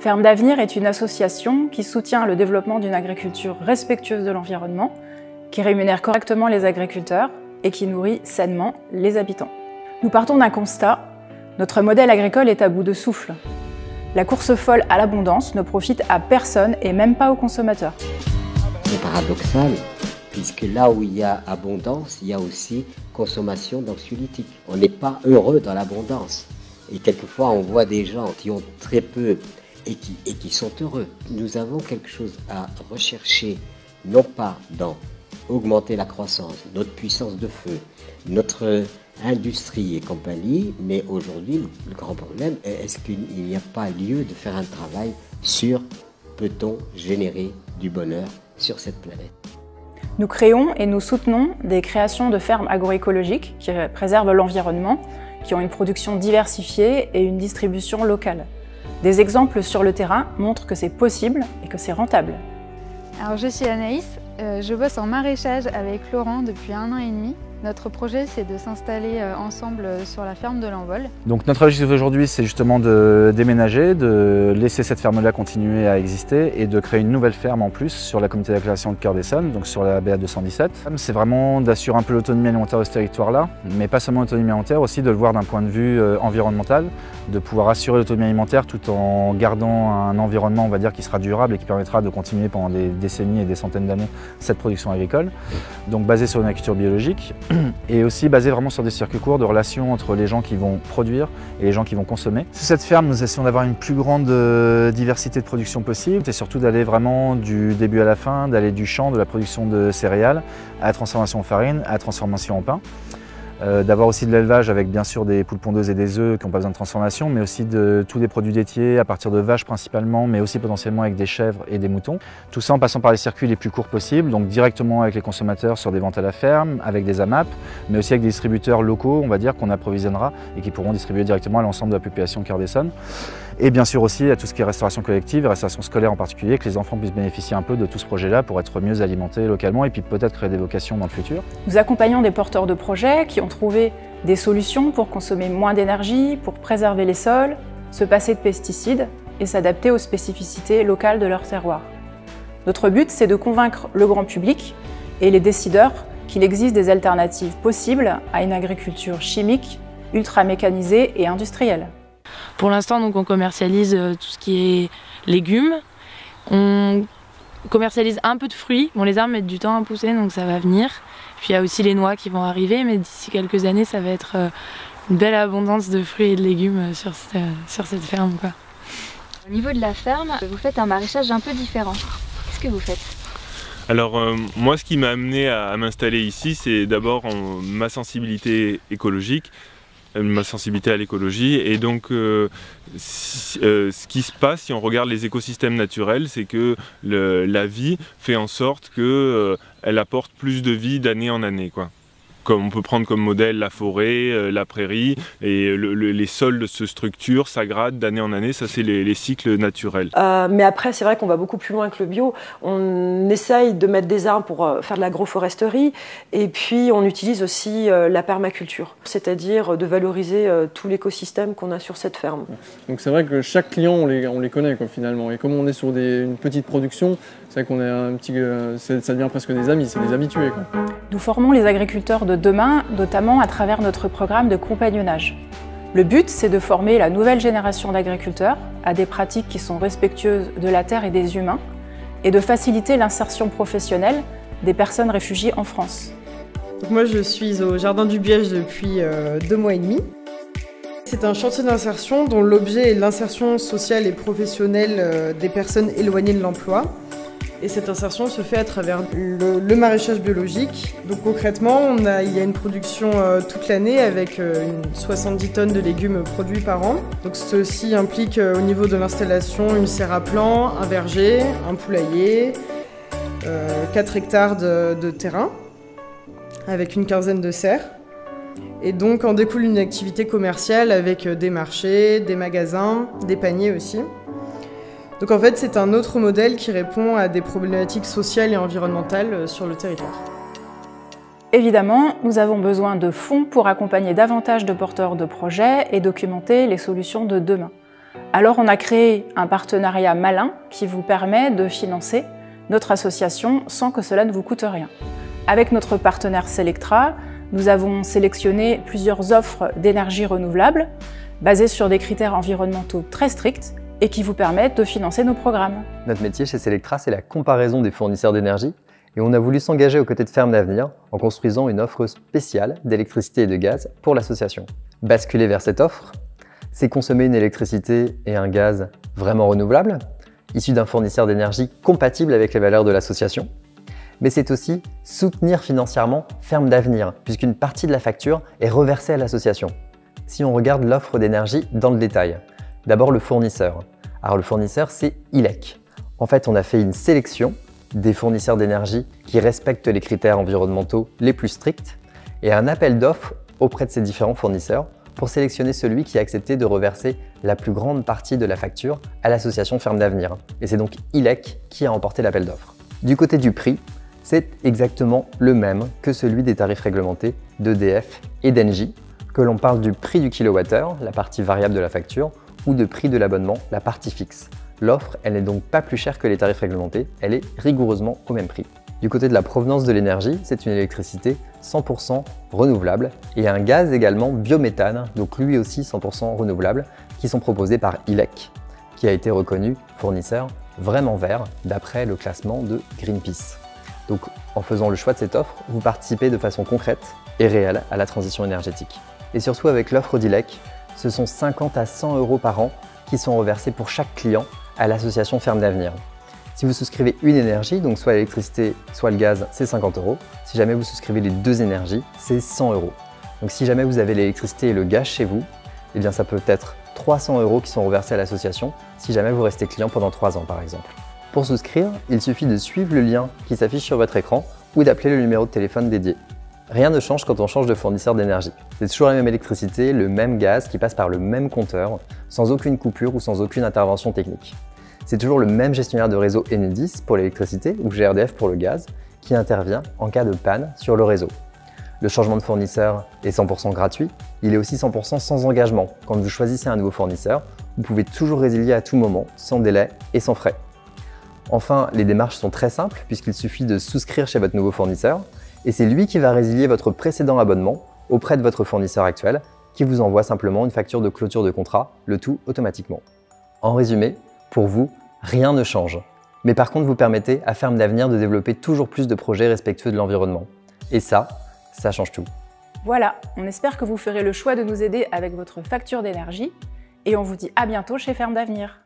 Ferme d'Avenir est une association qui soutient le développement d'une agriculture respectueuse de l'environnement, qui rémunère correctement les agriculteurs et qui nourrit sainement les habitants. Nous partons d'un constat, notre modèle agricole est à bout de souffle. La course folle à l'abondance ne profite à personne et même pas aux consommateurs. C'est paradoxal, puisque là où il y a abondance, il y a aussi consommation d'anxiolytiques. On n'est pas heureux dans l'abondance. Et quelquefois, on voit des gens qui ont très peu et qui sont heureux. Nous avons quelque chose à rechercher, non pas dans augmenter la croissance, notre puissance de feu, notre industrie et compagnie, mais aujourd'hui, le grand problème est est-ce qu'il n'y a pas lieu de faire un travail sur peut-on générer du bonheur sur cette planète. Nous créons et nous soutenons des créations de fermes agroécologiques qui préservent l'environnement, qui ont une production diversifiée et une distribution locale. Des exemples sur le terrain montrent que c'est possible et que c'est rentable. Alors je suis Anaïs, je bosse en maraîchage avec Laurent depuis 1 an et demi. Notre projet, c'est de s'installer ensemble sur la ferme de l'Envol. Donc notre objectif aujourd'hui, c'est justement de déménager, de laisser cette ferme-là continuer à exister et de créer une nouvelle ferme en plus sur la communauté d'agglomération de Cœur d'Essonne, donc sur la BA 217. C'est vraiment d'assurer un peu l'autonomie alimentaire de ce territoire-là, mais pas seulement l'autonomie alimentaire, aussi de le voir d'un point de vue environnemental, de pouvoir assurer l'autonomie alimentaire tout en gardant un environnement, on va dire, qui sera durable et qui permettra de continuer pendant des décennies et des centaines d'années cette production agricole. Donc basée sur une agriculture biologique et aussi basée vraiment sur des circuits courts de relations entre les gens qui vont produire et les gens qui vont consommer. Sur cette ferme, nous essayons d'avoir une plus grande diversité de production possible et surtout d'aller vraiment du début à la fin, d'aller du champ, de la production de céréales à la transformation en farine, à la transformation en pain. D'avoir aussi de l'élevage avec bien sûr des poules pondeuses et des œufs qui n'ont pas besoin de transformation, mais aussi de tous les produits laitiers à partir de vaches principalement, mais aussi potentiellement avec des chèvres et des moutons. Tout ça en passant par les circuits les plus courts possibles, donc directement avec les consommateurs sur des ventes à la ferme, avec des AMAP, mais aussi avec des distributeurs locaux, on va dire, qu'on approvisionnera et qui pourront distribuer directement à l'ensemble de la population de Cœur d'Essonne. Et bien sûr aussi à tout ce qui est restauration collective et restauration scolaire en particulier, que les enfants puissent bénéficier un peu de tout ce projet-là pour être mieux alimentés localement et puis peut-être créer des vocations dans le futur. Nous accompagnons des porteurs de projets qui ont trouvé des solutions pour consommer moins d'énergie, pour préserver les sols, se passer de pesticides et s'adapter aux spécificités locales de leur terroir. Notre but, c'est de convaincre le grand public et les décideurs qu'il existe des alternatives possibles à une agriculture chimique, ultra mécanisée et industrielle. Pour l'instant, donc, on commercialise tout ce qui est légumes. On commercialise un peu de fruits. Bon, les arbres mettent du temps à pousser, donc ça va venir. Puis il y a aussi les noix qui vont arriver, mais d'ici quelques années, ça va être une belle abondance de fruits et de légumes sur cette ferme, quoi. Au niveau de la ferme, vous faites un maraîchage un peu différent. Qu'est-ce que vous faites ? Alors moi, ce qui m'a amené à m'installer ici, c'est d'abord ma sensibilité écologique, ma sensibilité à l'écologie, et donc ce qui se passe si on regarde les écosystèmes naturels, c'est que la vie fait en sorte qu'elle apporte plus de vie d'année en année, quoi. Comme on peut prendre comme modèle la forêt, la prairie, et les sols se structurent, s'aggradent d'année en année, ça c'est les cycles naturels. Mais après c'est vrai qu'on va beaucoup plus loin que le bio, on essaye de mettre des arbres pour faire de l'agroforesterie et puis on utilise aussi la permaculture, c'est-à-dire de valoriser tout l'écosystème qu'on a sur cette ferme. Donc c'est vrai que chaque client on les connaît quoi, finalement, et comme on est sur une petite production, c'est vrai qu'on est ça devient presque des amis, c'est des habitués, quoi. Nous formons les agriculteurs de demain, notamment à travers notre programme de compagnonnage. Le but, c'est de former la nouvelle génération d'agriculteurs à des pratiques qui sont respectueuses de la terre et des humains et de faciliter l'insertion professionnelle des personnes réfugiées en France. Donc moi, je suis au Jardin du Biège depuis 2 mois et demi. C'est un chantier d'insertion dont l'objet est l'insertion sociale et professionnelle des personnes éloignées de l'emploi. Et cette insertion se fait à travers le maraîchage biologique. Donc concrètement, il y a une production toute l'année avec 70 tonnes de légumes produits par an. Donc ceci implique au niveau de l'installation une serre à plant, un verger, un poulailler, 4 hectares de terrain avec une quinzaine de serres. Et donc en découle une activité commerciale avec des marchés, des magasins, des paniers aussi. Donc en fait, c'est un autre modèle qui répond à des problématiques sociales et environnementales sur le territoire. Évidemment, nous avons besoin de fonds pour accompagner davantage de porteurs de projets et documenter les solutions de demain. Alors on a créé un partenariat malin qui vous permet de financer notre association sans que cela ne vous coûte rien. Avec notre partenaire Selectra, nous avons sélectionné plusieurs offres d'énergie renouvelable basées sur des critères environnementaux très stricts et qui vous permettent de financer nos programmes. Notre métier chez Selectra, c'est la comparaison des fournisseurs d'énergie et on a voulu s'engager aux côtés de Fermes d'Avenir en construisant une offre spéciale d'électricité et de gaz pour l'association. Basculer vers cette offre, c'est consommer une électricité et un gaz vraiment renouvelables, issus d'un fournisseur d'énergie compatible avec les valeurs de l'association. Mais c'est aussi soutenir financièrement Fermes d'Avenir, puisqu'une partie de la facture est reversée à l'association. Si on regarde l'offre d'énergie dans le détail, d'abord le fournisseur. Alors le fournisseur, c'est ILEC. En fait, on a fait une sélection des fournisseurs d'énergie qui respectent les critères environnementaux les plus stricts et un appel d'offres auprès de ces différents fournisseurs pour sélectionner celui qui a accepté de reverser la plus grande partie de la facture à l'association Fermes d'Avenir. Et c'est donc ILEC qui a remporté l'appel d'offres. Du côté du prix, c'est exactement le même que celui des tarifs réglementés d'EDF et d'Engie, que l'on parle du prix du kilowattheure, la partie variable de la facture, ou de prix de l'abonnement, la partie fixe. L'offre, elle n'est donc pas plus chère que les tarifs réglementés, elle est rigoureusement au même prix. Du côté de la provenance de l'énergie, c'est une électricité 100% renouvelable et un gaz également biométhane, donc lui aussi 100% renouvelable, qui sont proposés par ILEC, qui a été reconnu fournisseur vraiment vert d'après le classement de Greenpeace. Donc en faisant le choix de cette offre, vous participez de façon concrète et réelle à la transition énergétique. Et surtout avec l'offre d'ILEC, ce sont 50 à 100 € par an qui sont reversés pour chaque client à l'association Fermes d'Avenir. Si vous souscrivez une énergie, donc soit l'électricité, soit le gaz, c'est 50 €. Si jamais vous souscrivez les deux énergies, c'est 100 €. Donc si jamais vous avez l'électricité et le gaz chez vous, eh bien ça peut être 300 € qui sont reversés à l'association si jamais vous restez client pendant 3 ans par exemple. Pour souscrire, il suffit de suivre le lien qui s'affiche sur votre écran ou d'appeler le numéro de téléphone dédié. Rien ne change quand on change de fournisseur d'énergie. C'est toujours la même électricité, le même gaz qui passe par le même compteur, sans aucune coupure ou sans aucune intervention technique. C'est toujours le même gestionnaire de réseau Enedis pour l'électricité ou GRDF pour le gaz qui intervient en cas de panne sur le réseau. Le changement de fournisseur est 100% gratuit, il est aussi 100% sans engagement. Quand vous choisissez un nouveau fournisseur, vous pouvez toujours résilier à tout moment, sans délai et sans frais. Enfin, les démarches sont très simples puisqu'il suffit de souscrire chez votre nouveau fournisseur et c'est lui qui va résilier votre précédent abonnement auprès de votre fournisseur actuel qui vous envoie simplement une facture de clôture de contrat, le tout automatiquement. En résumé, pour vous, rien ne change. Mais par contre, vous permettez à Fermes d'Avenir de développer toujours plus de projets respectueux de l'environnement. Et ça change tout. Voilà, on espère que vous ferez le choix de nous aider avec votre facture d'énergie et on vous dit à bientôt chez Fermes d'Avenir.